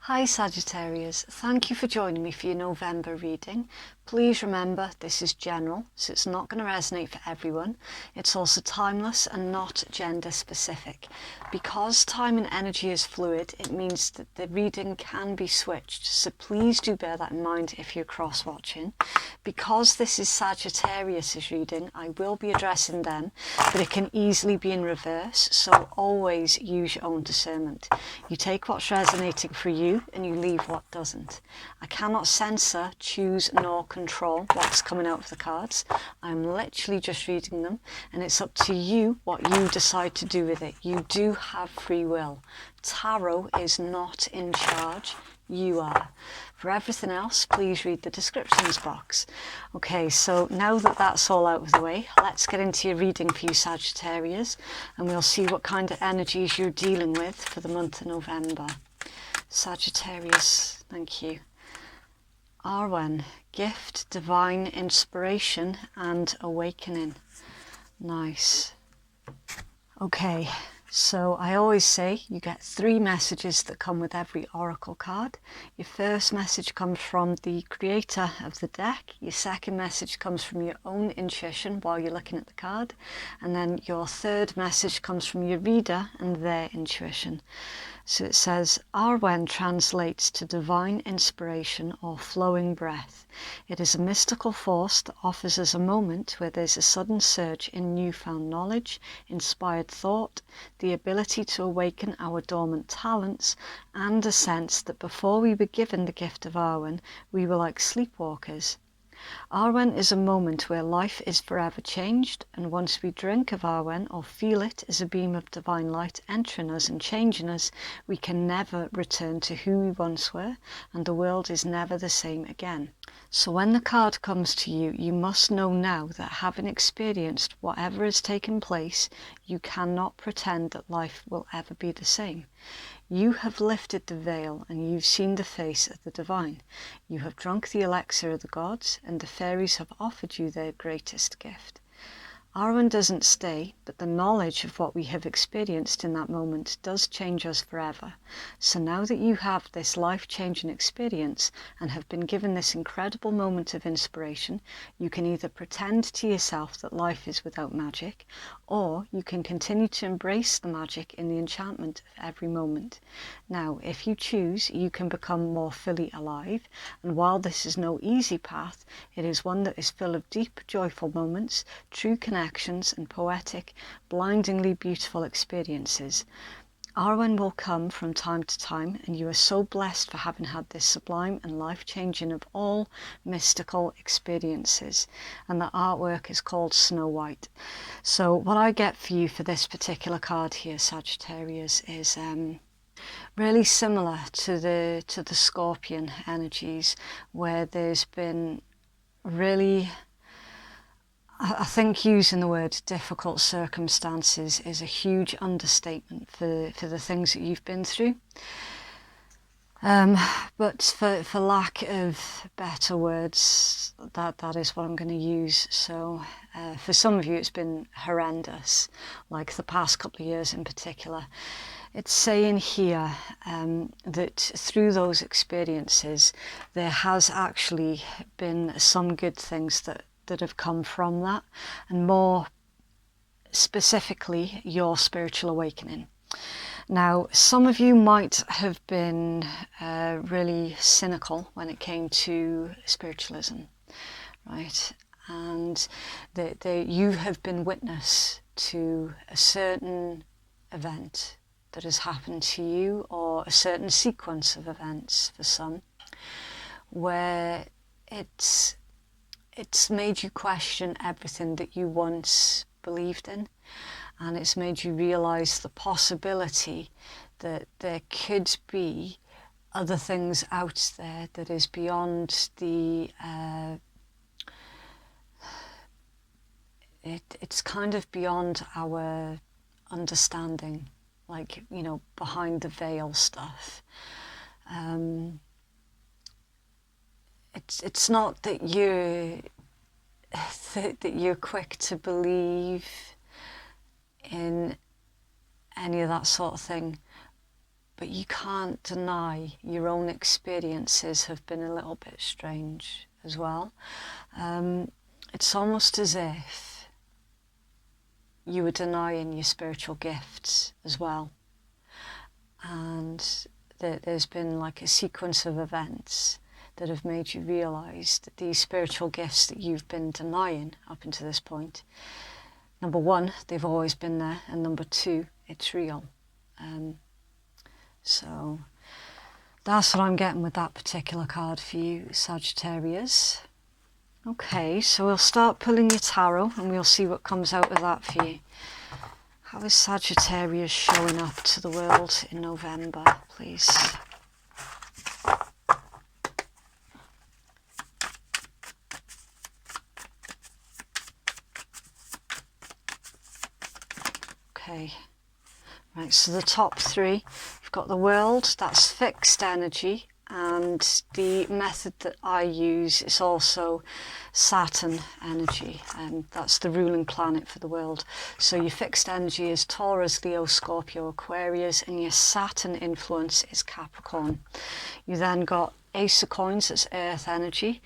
Hi Sagittarius, thank you for joining me for your November reading. Please remember this is general, so it's not going to resonate for everyone. It's also timeless and not gender specific. Because time and energy is fluid, it means that the reading can be switched, so please do bear that in mind if you're cross-watching. Because this is Sagittarius' reading, I will be addressing them, but it can easily be in reverse, so always use your own discernment. You take what's resonating for you and you leave what doesn't. I cannot censor, choose nor control what's coming out of the cards. I'm literally just reading them, and it's up to you what you decide to do with it. You do have free will. Tarot is not in charge, you are. For everything else, please read the descriptions box. Okay, so now that that's all out of the way, let's get into your reading for you Sagittarius, and we'll see what kind of energies you're dealing with for the month of November. Sagittarius, thank you. Arwen, gift, divine inspiration and awakening. Nice. Okay, so I always say you get 3 messages that come with every oracle card. Your first message comes from the creator of the deck. Your second message comes from your own intuition while you're looking at the card. And then your third message comes from your reader and their intuition. So it says, Arwen translates to divine inspiration or flowing breath. It is a mystical force that offers us a moment where there's a sudden surge in newfound knowledge, inspired thought, the ability to awaken our dormant talents, and a sense that before we were given the gift of Arwen, we were like sleepwalkers. Arwen is a moment where life is forever changed, and once we drink of Arwen or feel it as a beam of divine light entering us and changing us, we can never return to who we once were, and the world is never the same again. So when the card comes to you, you must know now that having experienced whatever has taken place, you cannot pretend that life will ever be the same. You have lifted the veil and you've seen the face of the divine. You have drunk the elixir of the gods, and the fairies have offered you their greatest gift. Arwen doesn't stay, but the knowledge of what we have experienced in that moment does change us forever. So now that you have this life-changing experience and have been given this incredible moment of inspiration, you can either pretend to yourself that life is without magic, or you can continue to embrace the magic in the enchantment of every moment. Now, if you choose, you can become more fully alive, and while this is no easy path, it is one that is full of deep, joyful moments, true connections and poetic, blindingly beautiful experiences. Arwen will come from time to time, and you are so blessed for having had this sublime and life-changing of all mystical experiences. And the artwork is called Snow White. So what I get for you for this particular card here, Sagittarius, is really similar to the Scorpion energies, where there's been really, I think using the word difficult circumstances is a huge understatement for the things that you've been through. But for lack of better words, that is what I'm going to use. So for some of you it's been horrendous, like the past couple of years in particular. It's saying here that through those experiences there has actually been some good things that have come from that, and more specifically your spiritual awakening. Now, some of you might have been really cynical when it came to spiritualism, right? And you have been witness to a certain event that has happened to you, or a certain sequence of events for some, where it's made you question everything that you once believed in, and it's made you realise the possibility that there could be other things out there that is beyond the it's kind of beyond our understanding, like, you know, behind the veil stuff. It's not that you're quick to believe in any of that sort of thing, but you can't deny your own experiences have been a little bit strange as well. It's almost as if you were denying your spiritual gifts as well. And there's been like a sequence of events that have made you realise that these spiritual gifts that you've been denying up until this point, number one, they've always been there, and number two, it's real. So that's what I'm getting with that particular card for you, Sagittarius. Okay, so we'll start pulling your tarot and we'll see what comes out of that for you. How is Sagittarius showing up to the world in November, please? Okay, right, so the top three, we've got the world, that's fixed energy, and the method that I use is also Saturn energy, and that's the ruling planet for the world. So your fixed energy is Taurus, Leo, Scorpio, Aquarius, and your Saturn influence is Capricorn. You then got Ace of Coins, that's Earth energy,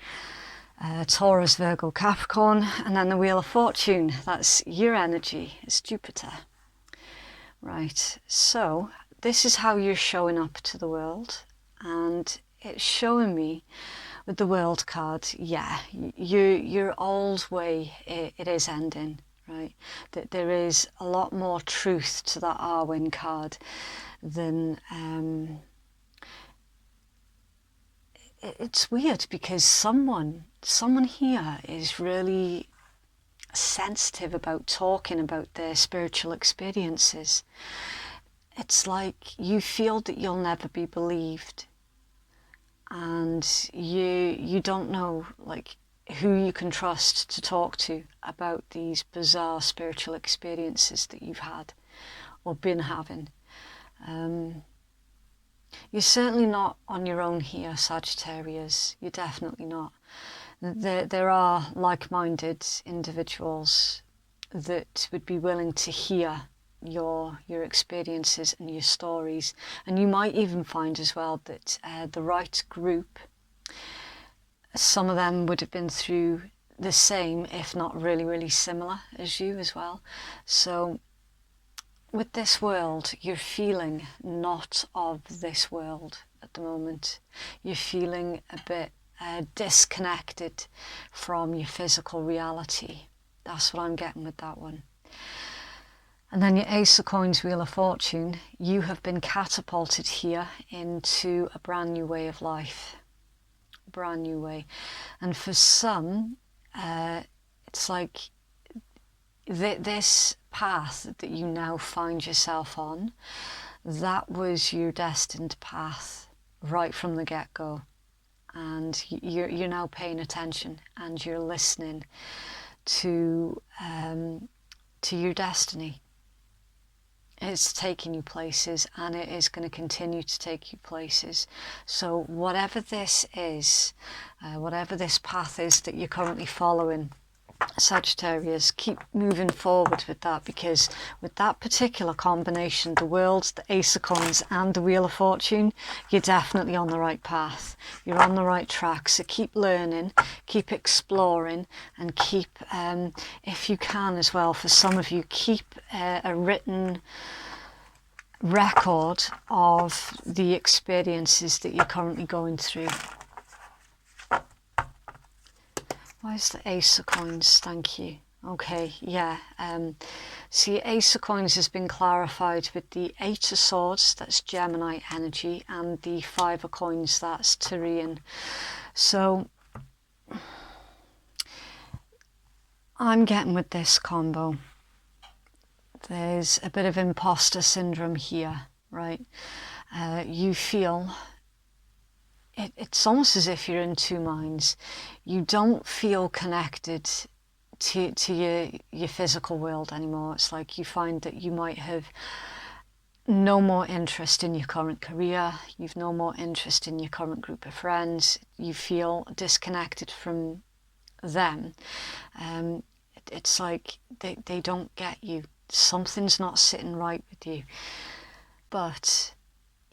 Taurus, Virgo, Capricorn, and then the Wheel of Fortune, that's your energy, it's Jupiter. Right, so this is how you're showing up to the world, and it's showing me with the World card, yeah, your old way, it is ending, right? That there is a lot more truth to that Arwen card than... It's weird because someone here is really sensitive about talking about their spiritual experiences. It's like you feel that you'll never be believed, and you don't know like who you can trust to talk to about these bizarre spiritual experiences that you've had or been having. You're certainly not on your own here, Sagittarius. You're definitely not. There are like-minded individuals that would be willing to hear your experiences and your stories, and you might even find as well that the right group, some of them would have been through the same, if not really, really similar as you as well. So with this world, you're feeling not of this world at the moment. You're feeling a bit disconnected from your physical reality. That's what I'm getting with that one. And then your Ace of Coins, Wheel of Fortune, you have been catapulted here into a brand new way of life. Brand new way. And for some, it's like this path that you now find yourself on, that was your destined path right from the get-go. And you're now paying attention and you're listening to your destiny. It's taking you places, and it is going to continue to take you places. So whatever this is, whatever this path is that you're currently following, Sagittarius, keep moving forward with that, because with that particular combination, the World, the Ace of Coins and the Wheel of Fortune, you're definitely on the right path. You're on the right track. So keep learning, keep exploring, and keep, if you can as well, for some of you, keep a written record of the experiences that you're currently going through. Why is the Ace of Coins? Thank you. Okay, yeah. See, Ace of Coins has been clarified with the Eight of Swords, that's Gemini energy, and the Five of Coins, that's Tyrian. So I'm getting with this combo, there's a bit of imposter syndrome here, right? You feel... It's almost as if you're in two minds. You don't feel connected to your physical world anymore. It's like you find that you might have no more interest in your current career. You've no more interest in your current group of friends. You feel disconnected from them. It's like they don't get you. Something's not sitting right with you. But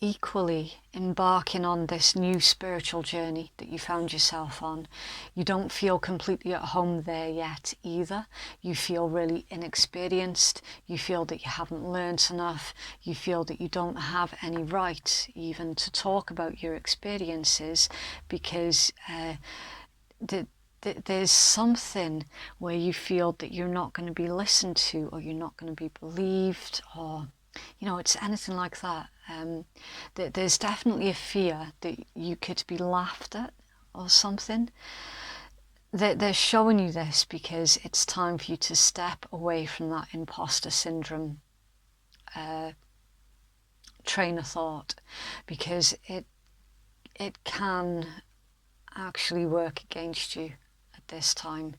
equally embarking on this new spiritual journey that you found yourself on. You don't feel completely at home there yet either. You feel really inexperienced. You feel that you haven't learnt enough. You feel that you don't have any right even to talk about your experiences, because there's something where you feel that you're not going to be listened to, or you're not going to be believed, or it's anything like that. There's definitely a fear that you could be laughed at or something. They're showing you this because it's time for you to step away from that imposter syndrome train of thought, because it can actually work against you at this time.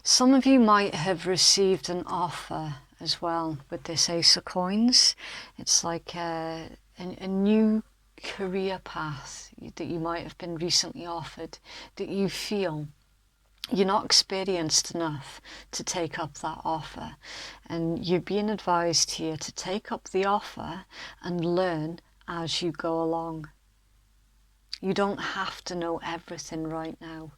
Some of you might have received an offer as well with this Ace of Coins. It's like a new career path that you might have been recently offered, that you feel you're not experienced enough to take up that offer. And you're being advised here to take up the offer and learn as you go along. You don't have to know everything right now.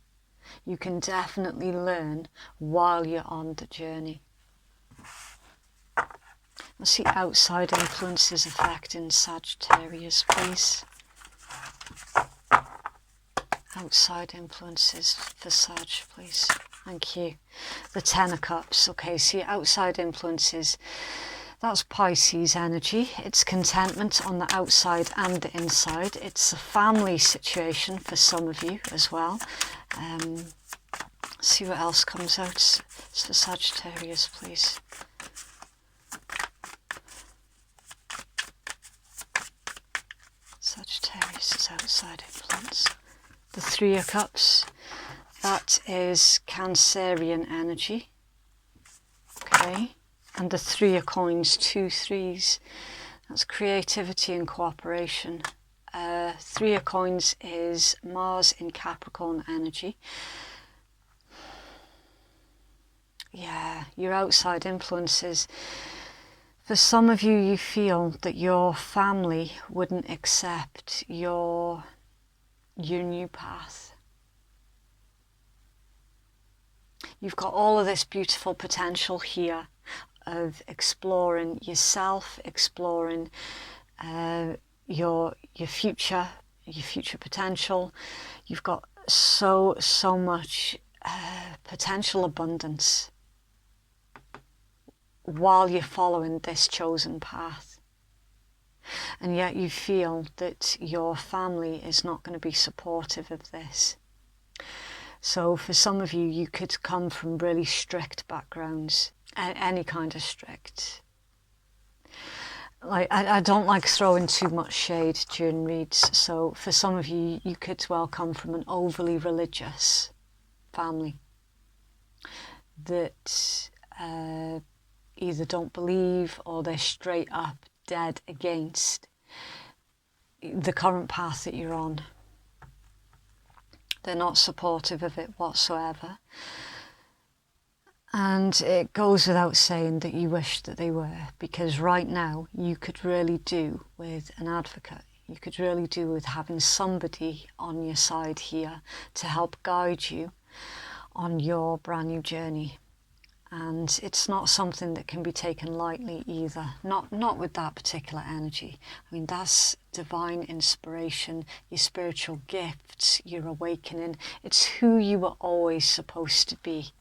You can definitely learn while you're on the journey. Let's see outside influences affecting Sagittarius, please. Outside influences for Sag, please. Thank you. The Ten of Cups. Okay, see, outside influences. That's Pisces energy. It's contentment on the outside and the inside. It's a family situation for some of you as well. See what else comes out. It's for Sagittarius, please. Sagittarius is outside influence. The Three of Cups. That is Cancerian energy. Okay. And the Three of Coins, 2 threes. That's creativity and cooperation. Three of Coins is Mars in Capricorn energy. Yeah, your outside influences. For some of you, you feel that your family wouldn't accept your new path. You've got all of this beautiful potential here of exploring yourself, exploring your future potential. You've got so much potential abundance while you're following this chosen path, and yet you feel that your family is not going to be supportive of this. So for some of you, you could come from really strict backgrounds, any kind of strict. Like, I don't like throwing too much shade during reads, so for some of you, you could well come from an overly religious family that either don't believe, or they're straight up dead against the current path that you're on. They're not supportive of it whatsoever. And it goes without saying that you wish that they were, because right now you could really do with an advocate. You could really do with having somebody on your side here to help guide you on your brand new journey. And it's not something that can be taken lightly either, not with that particular energy. I mean, that's divine inspiration, your spiritual gifts, your awakening. It's who you were always supposed to be.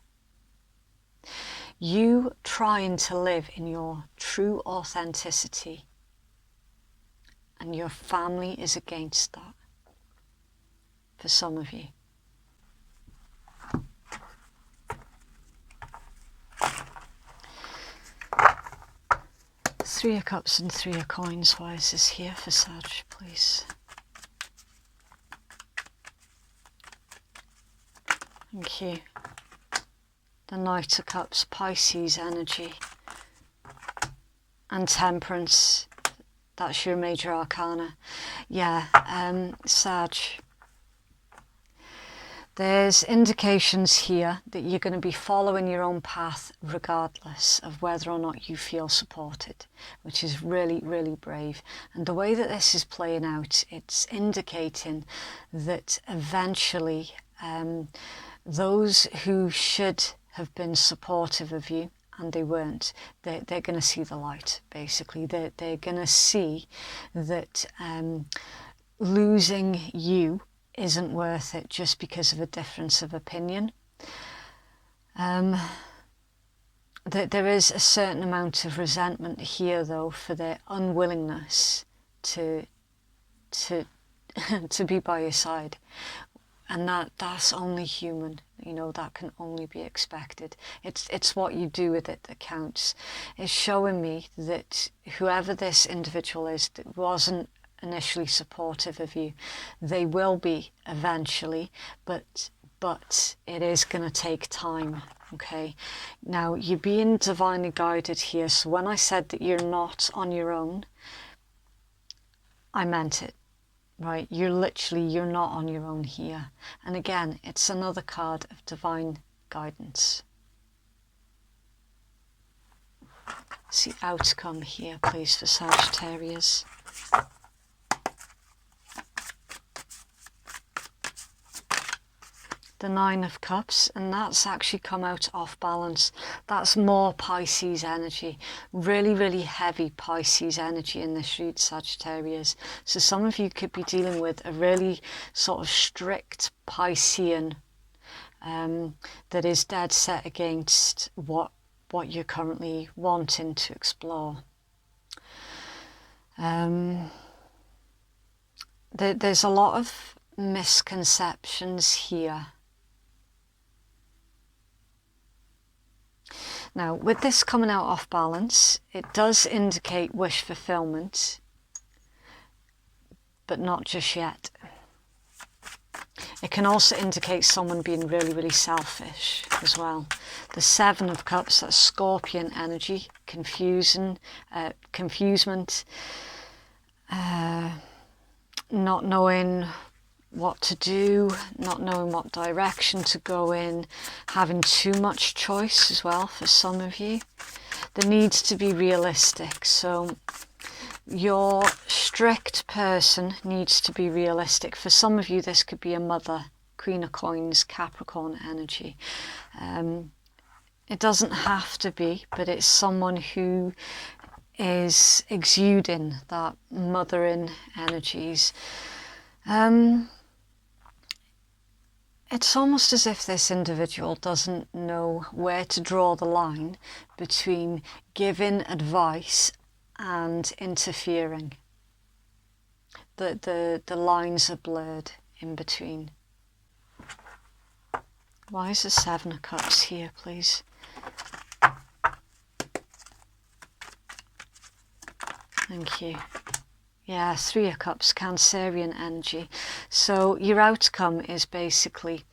You trying to live in your true authenticity, and your family is against that for some of you. Three of Cups and Three of Coins. Why is this here for Sag, please? Thank you. The Knight of Cups, Pisces energy. And Temperance. That's your major arcana. Yeah, Sag. There's indications here that you're going to be following your own path regardless of whether or not you feel supported, which is really, really brave. And the way that this is playing out, it's indicating that eventually those who should have been supportive of you, and they weren't, they're going to see the light, basically. They're going to see that losing you isn't worth it just because of a difference of opinion. There is a certain amount of resentment here, though, for their unwillingness to to be by your side. And that's only human, you know, that can only be expected. It's what you do with it that counts. It's showing me that whoever this individual is that wasn't initially supportive of you, they will be eventually, but it is going to take time, okay? Now, you're being divinely guided here, so when I said that you're not on your own, I meant it. Right, you're not on your own here. And again, it's another card of divine guidance. See outcome here, please, for Sagittarius. The Nine of Cups, and that's actually come out off balance. That's more Pisces energy, really, really heavy Pisces energy in this read, Sagittarius. So some of you could be dealing with a really sort of strict Piscean that is dead set against what you're currently wanting to explore. There's a lot of misconceptions here. Now, with this coming out off balance, it does indicate wish fulfillment, but not just yet. It can also indicate someone being really, really selfish as well. The Seven of Cups, that's Scorpion energy, confusement, not knowing what to do, not knowing what direction to go in, having too much choice as well for some of you. There needs to be realistic. So your strict person needs to be realistic. For some of you, this could be a mother, Queen of Coins, Capricorn energy. It doesn't have to be, but it's someone who is exuding that mothering energies. It's almost as if this individual doesn't know where to draw the line between giving advice and interfering. The lines are blurred in between. Why is the Seven of Cups here, please? Thank you. Yeah, Three of Cups, Cancerian energy. So your outcome is basically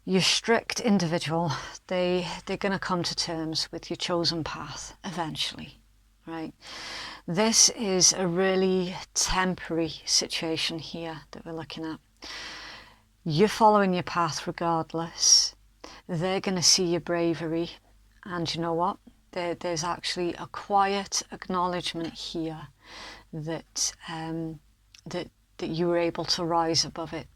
your strict individual. They're going to come to terms with your chosen path eventually, right? This is a really temporary situation here that we're looking at. You're following your path regardless. They're going to see your bravery. And you know what? There's actually a quiet acknowledgement here that you were able to rise above it,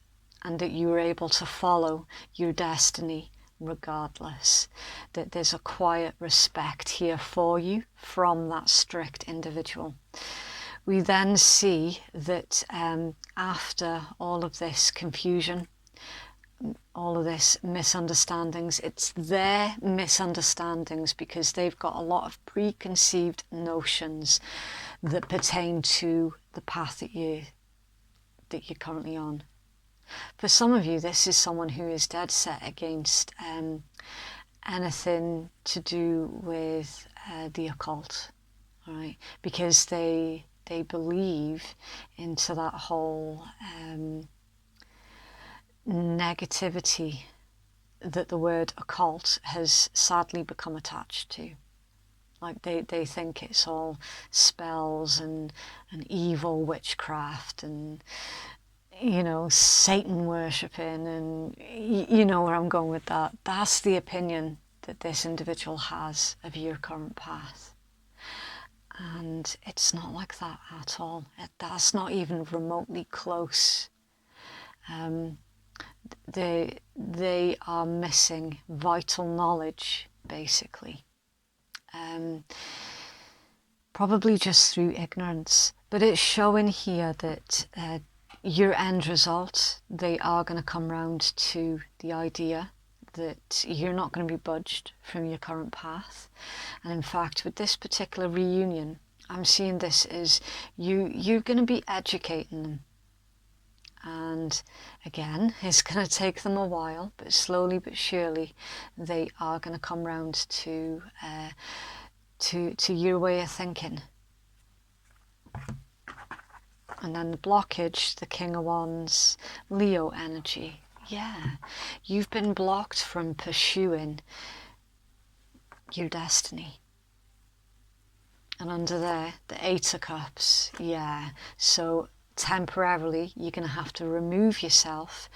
and that you were able to follow your destiny regardless. That there's a quiet respect here for you from that strict individual. We then see that after all of this confusion, all of this misunderstandings, it's their misunderstandings because they've got a lot of preconceived notions that pertain to the path that you're currently on. For some of you, this is someone who is dead set against anything to do with the occult, all right? Because they believe into that whole negativity that the word occult has sadly become attached to. Like they think it's all spells and evil witchcraft, and you know, Satan worshipping, and you know where I'm going with that. That's the opinion that this individual has of your current path. And it's not like that at all. That's not even remotely close. They are missing vital knowledge, basically. Probably just through ignorance. But it's showing here that your end result, they are going to come round to the idea that you're not going to be budged from your current path. And in fact, with this particular reunion, I'm seeing this as you're going to be educating them. And again, it's going to take them a while, but slowly but surely they are going to come round to your way of thinking. And then the blockage, the King of Wands, Leo energy. Yeah, you've been blocked from pursuing your destiny. And under there, the Eight of Cups. Yeah, so temporarily you're going to have to remove yourself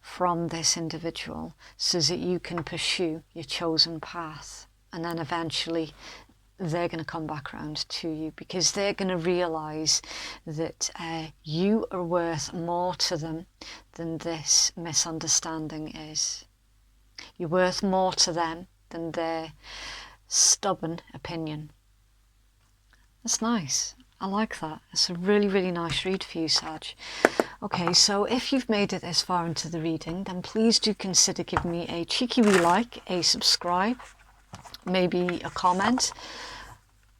from this individual so that you can pursue your chosen path. And then eventually they're going to come back around to you, because they're going to realise that you are worth more to them than this misunderstanding is. You're worth more to them than their stubborn opinion. That's nice. I like that. It's a really, really nice read for you, Sag. Okay, so if you've made it this far into the reading, then please do consider giving me a cheeky wee like, a subscribe, maybe a comment,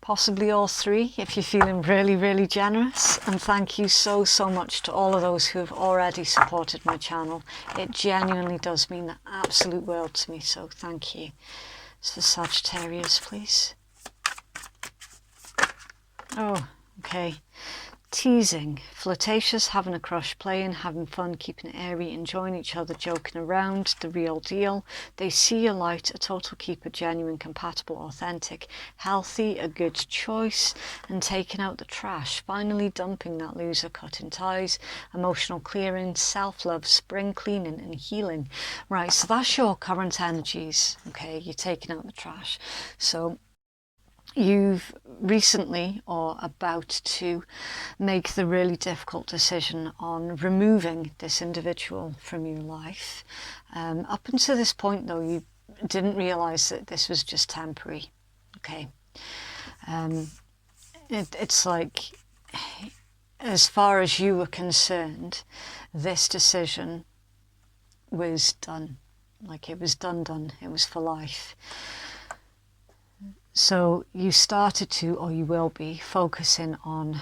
possibly all three if you're feeling really, really generous. And thank you so, so much to all of those who have already supported my channel. It genuinely does mean the absolute world to me, so thank you. So Sagittarius, please. Oh, okay. Teasing, flirtatious, having a crush, playing, having fun, keeping it airy, enjoying each other, joking around, the real deal. They see a light, a total keeper, genuine, compatible, authentic, healthy, a good choice, and taking out the trash. Finally dumping that loser, cutting ties, emotional clearing, self-love, spring cleaning and healing. Right, so that's your current energies, okay? You're taking out the trash. So you've recently or about to make the really difficult decision on removing this individual from your life. Up until this point, though, you didn't realise that this was just temporary. Okay. It's like, as far as you were concerned, this decision was done. Like, it was done. It was for life. So you started to, or you will be, focusing on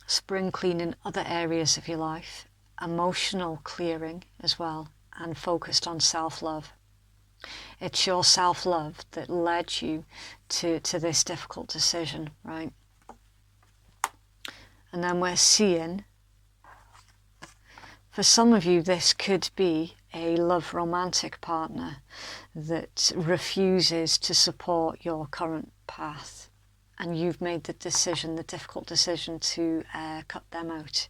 spring cleaning other areas of your life, emotional clearing as well, and focused on self-love. It's your self-love that led you to this difficult decision, right? And then we're seeing, for some of you, this could be a love romantic partner that refuses to support your current path, and you've made the decision, the difficult decision, to cut them out.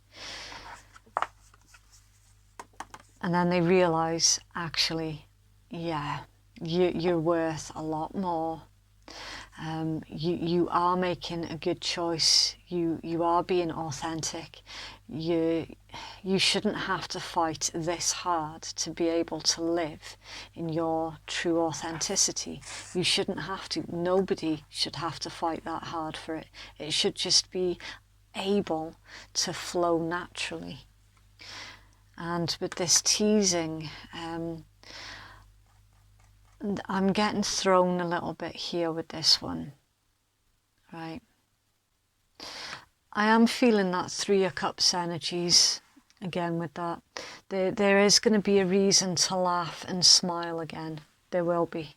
And then they realise, actually, yeah, you're worth a lot more. You are making a good choice. You are being authentic. You shouldn't have to fight this hard to be able to live in your true authenticity. You shouldn't have to. Nobody should have to fight that hard for it. It should just be able to flow naturally. And with this teasing, I'm getting thrown a little bit here with this one, right? I am feeling that Three of Cups energies again with that. There is going to be a reason to laugh and smile again. There will be.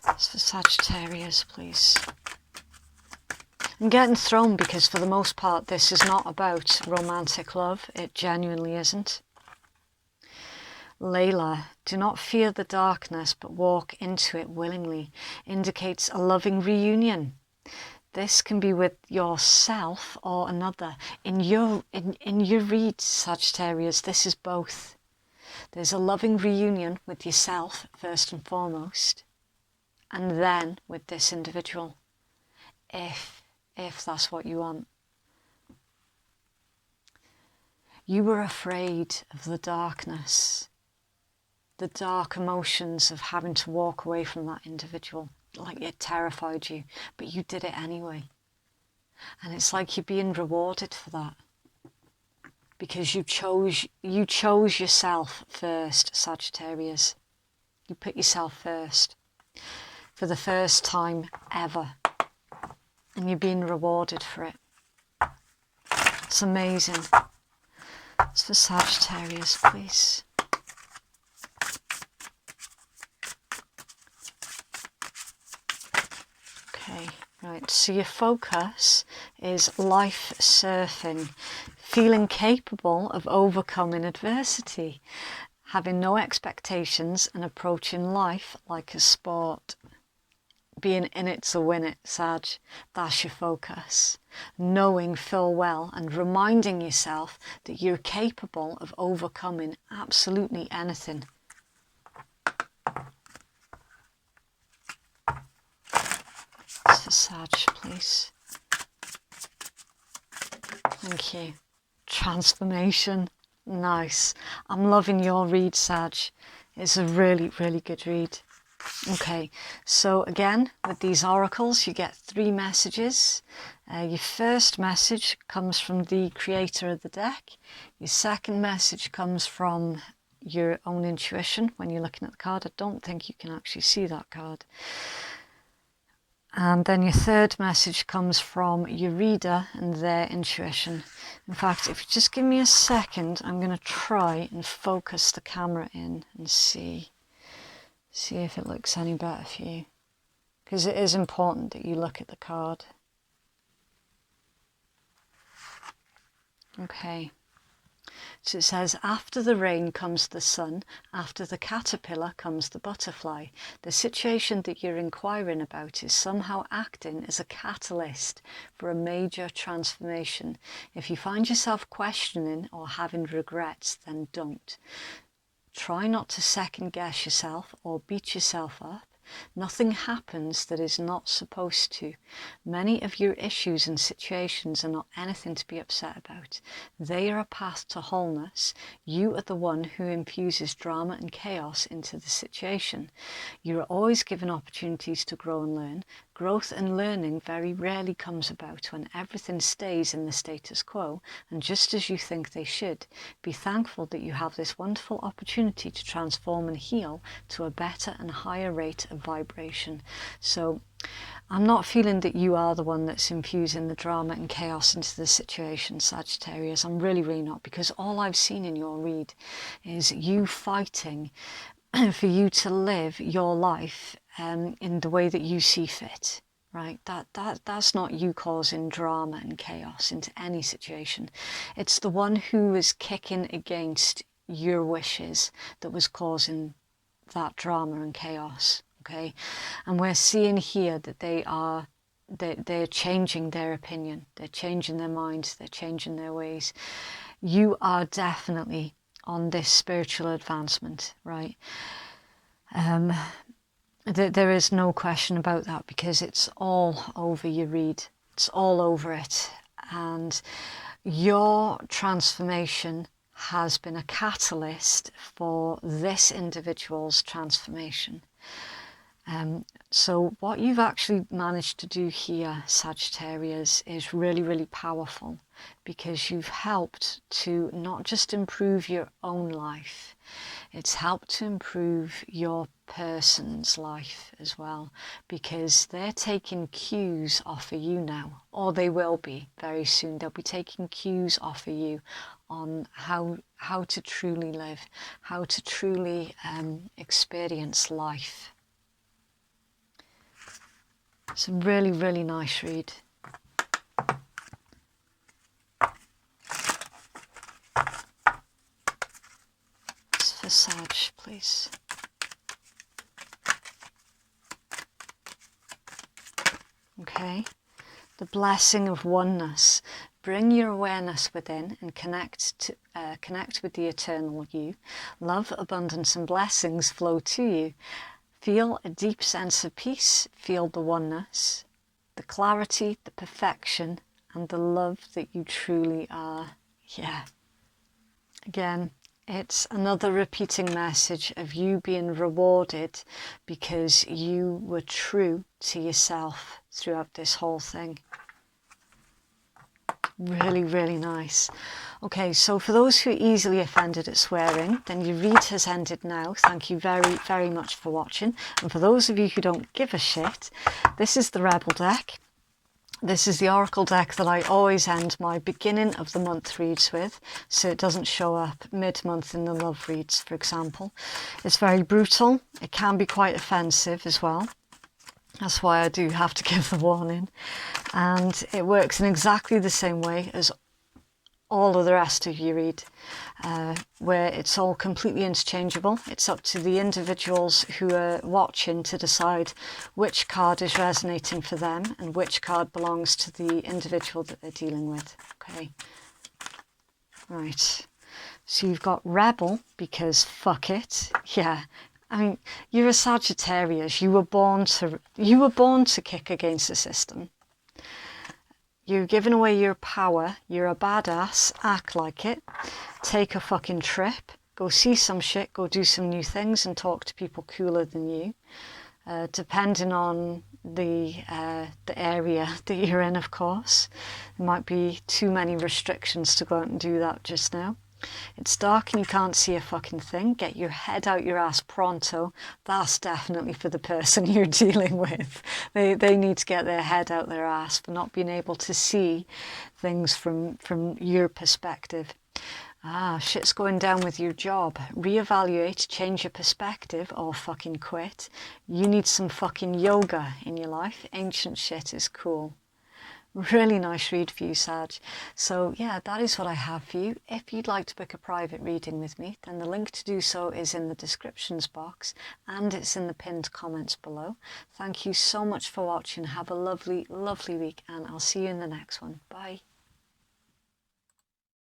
It's for Sagittarius, please. I'm getting thrown because for the most part this is not about romantic love. It genuinely isn't. Layla, do not fear the darkness, but walk into it willingly, indicates a loving reunion. This can be with yourself or another. In your read, Sagittarius, this is both. There's a loving reunion with yourself, first and foremost, and then with this individual, if that's what you want. You were afraid of the darkness, the dark emotions of having to walk away from that individual. Like it terrified you, but you did it anyway. And it's like you're being rewarded for that. Because you chose yourself first, Sagittarius. You put yourself first. For the first time ever. And you're being rewarded for it. It's amazing. It's for Sagittarius, please. Okay, right, so your focus is life surfing, feeling capable of overcoming adversity, having no expectations and approaching life like a sport. Being in it to win it, Sag, that's your focus. Knowing full well and reminding yourself that you're capable of overcoming absolutely anything. For Sag, please. Thank you. Transformation. Nice. I'm loving your read, Sag. It's a really, really good read. Okay, so again, with these oracles, you get 3 messages. Your first message comes from the creator of the deck. Your second message comes from your own intuition when you're looking at the card. I don't think you can actually see that card. And then your third message comes from your reader and their intuition. In fact, if you just give me a second, I'm going to try and focus the camera in and see if it looks any better for you. Because it is important that you look at the card. Okay. So it says, after the rain comes the sun, after the caterpillar comes the butterfly. The situation that you're inquiring about is somehow acting as a catalyst for a major transformation. If you find yourself questioning or having regrets, then don't. Try not to second guess yourself or beat yourself up. Nothing happens that is not supposed to. Many of your issues and situations are not anything to be upset about. They are a path to wholeness. You are the one who infuses drama and chaos into the situation. You are always given opportunities to grow and learn. Growth and learning very rarely comes about when everything stays in the status quo and just as you think they should. Be thankful that you have this wonderful opportunity to transform and heal to a better and higher rate of vibration. So I'm not feeling that you are the one that's infusing the drama and chaos into the situation, Sagittarius. I'm really, really not, because all I've seen in your read is you fighting for you to live your life in the way that you see fit, right? That's not you causing drama and chaos into any situation. It's the one who is kicking against your wishes that was causing that drama and chaos, okay? And we're seeing here that they're changing their opinion, they're changing their minds, they're changing their ways. You are definitely on this spiritual advancement, right? There is no question about that, because it's all over your read. It's all over it. And your transformation has been a catalyst for this individual's transformation. So what you've actually managed to do here, Sagittarius, is really, really powerful, because you've helped to not just improve your own life, it's helped to improve your person's life as well, because they're taking cues off of you now, or they will be very soon. They'll be taking cues off of you on how to truly live, how to truly experience life. It's a really, really nice read. It's for Sag, please. Okay. The blessing of oneness. Bring your awareness within and connect with the eternal you. Love, abundance and blessings flow to you. Feel a deep sense of peace. Feel the oneness, the clarity, the perfection and the love that you truly are. Yeah. Again, it's another repeating message of you being rewarded because you were true to yourself throughout this whole thing. Really, really nice. Okay, so for those who are easily offended at swearing, then your read has ended now. Thank you very, very much for watching. And for those of you who don't give a shit, this is the Rebel deck. This is the Oracle deck that I always end my beginning of the month reads with, so it doesn't show up mid-month in the love reads, for example. It's very brutal. It can be quite offensive as well. That's why I do have to give the warning. And it works in exactly the same way as all of the rest of your read, where it's all completely interchangeable. It's up to the individuals who are watching to decide which card is resonating for them and which card belongs to the individual that they're dealing with. Okay. Right. So you've got Rebel because fuck it. Yeah. I mean, you're a Sagittarius. You were born to kick against the system. You're giving away your power. You're a badass. Act like it. Take a fucking trip. Go see some shit. Go do some new things and talk to people cooler than you. Depending on the area that you're in, of course. There might be too many restrictions to go out and do that just now. It's dark and you can't see a fucking thing. Get your head out your ass pronto. That's definitely for the person you're dealing with. They need to get their head out their ass for not being able to see things from your perspective. Shit's going down with your job. Reevaluate, change your perspective, or fucking quit. You need some fucking yoga in your life. Ancient shit is cool. Really nice read for you, Sag. So yeah, that is what I have for you. If you'd like to book a private reading with me, then the link to do so is in the descriptions box and it's in the pinned comments below. Thank you so much for watching. Have a lovely, lovely week and I'll see you in the next one. Bye.